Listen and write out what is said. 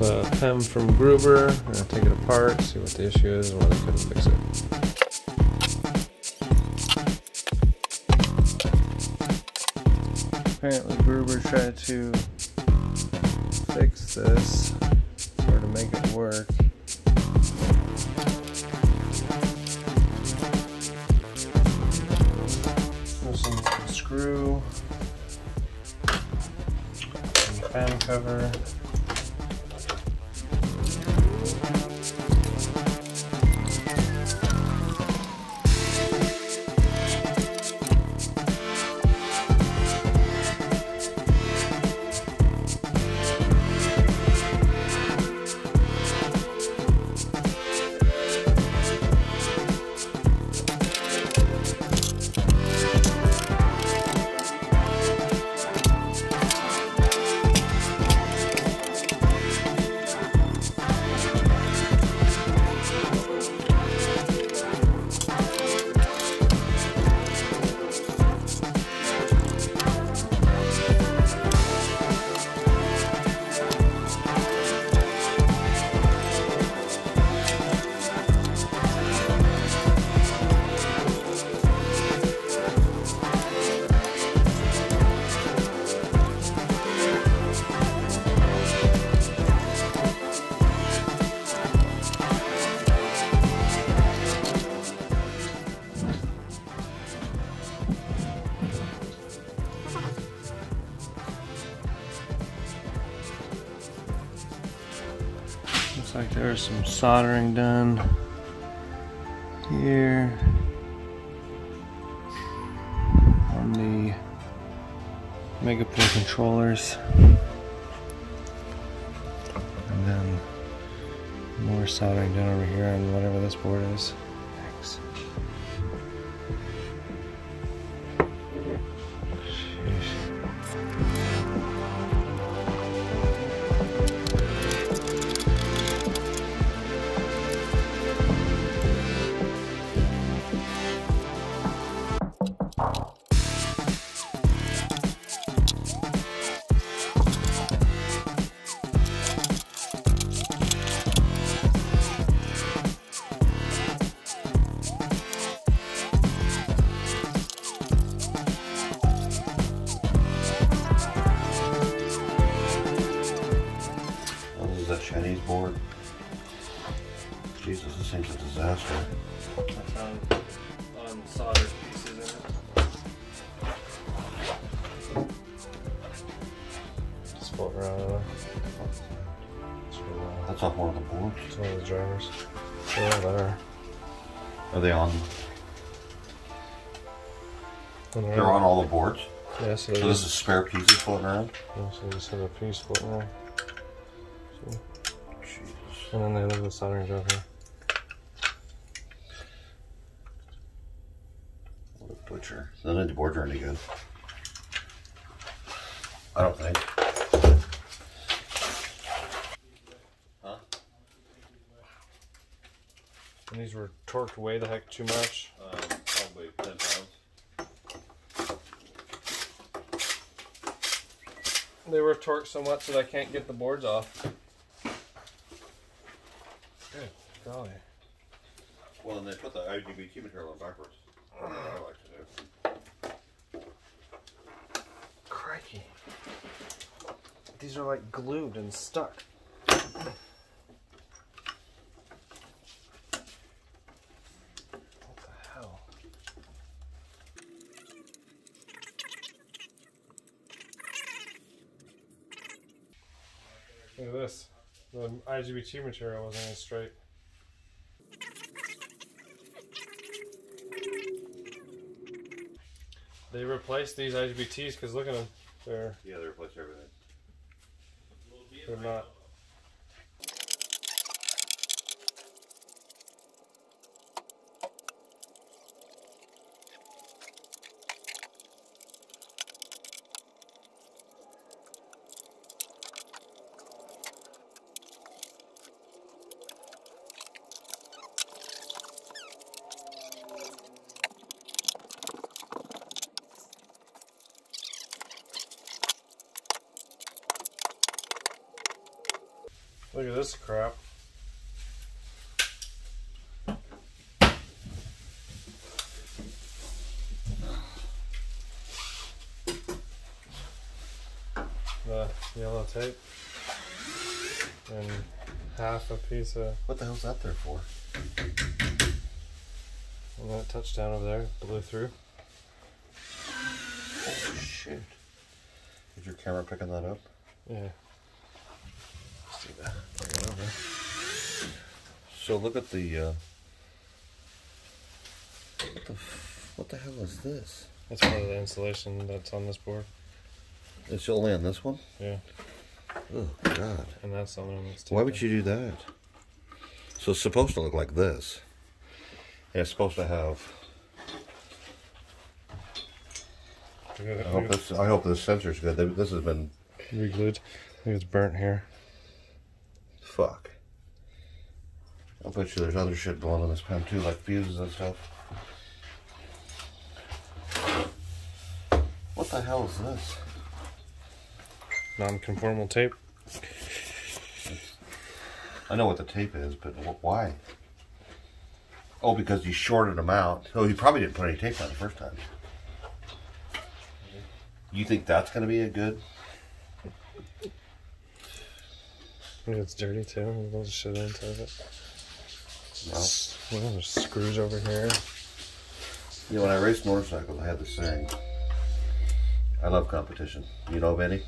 a PEM from Gruber. I'm going to take it apart, see what the issue is and why they couldn't fix it. Apparently Gruber tried to fix this or to make it work. Some screw, some fan cover. Looks like there's some soldering done here on the Megaport controllers, and then more soldering done over here on whatever this board is. Thanks. Chinese board. Jesus, this thing's a disaster. I found unsoldered pieces in it. Just floating around in there. That's off one of the boards. It's one of the drivers. Yeah, better. Are they on? They're on all the boards? Yeah, so this is spare pieces floating around? Yeah, so they just have a piece floating around. So. Jesus. And then they leave the soldering job here. What a butcher. None of the boards are any good. I don't think. Huh? And these were torqued way the heck too much. Probably 10 pounds. They were torqued so much that I can't get the boards off. Good golly. Well, and they put the IGBT material on backwards. That's what I like to do. Crikey. These are like glued and stuck. What the hell? Look at this. The IGBT material wasn't even straight. They replaced these IGBTs because look at them. They're Yeah, they replaced everything. they're not. Look at this crap. The yellow tape and half a piece of. What the hell's that there for? And that touchdown over there blew through. Oh shit! Is your camera picking that up? Yeah. Let's see that. Bring it over. So look at the. What the hell is this? That's part of the insulation that's on this board. It's only on this one? Yeah. Oh God! And that's the only one that's. Why would you do that? So it's supposed to look like this. And it's supposed to have. I hope this sensor's good. This has been re-glued. I think it's burnt here. Fuck. I'll bet you there's other shit going on in this pen too, like fuses and stuff. What the hell is this? Non-conformal tape. I know what the tape is, but why? Oh, because you shorted them out. Oh, you probably didn't put any tape on the first time. You think that's going to be a good? I think it's dirty too. There's shit inside it. No. Well, there's screws over here. You know, when I raced motorcycles, I had this saying. I love competition. You know of any?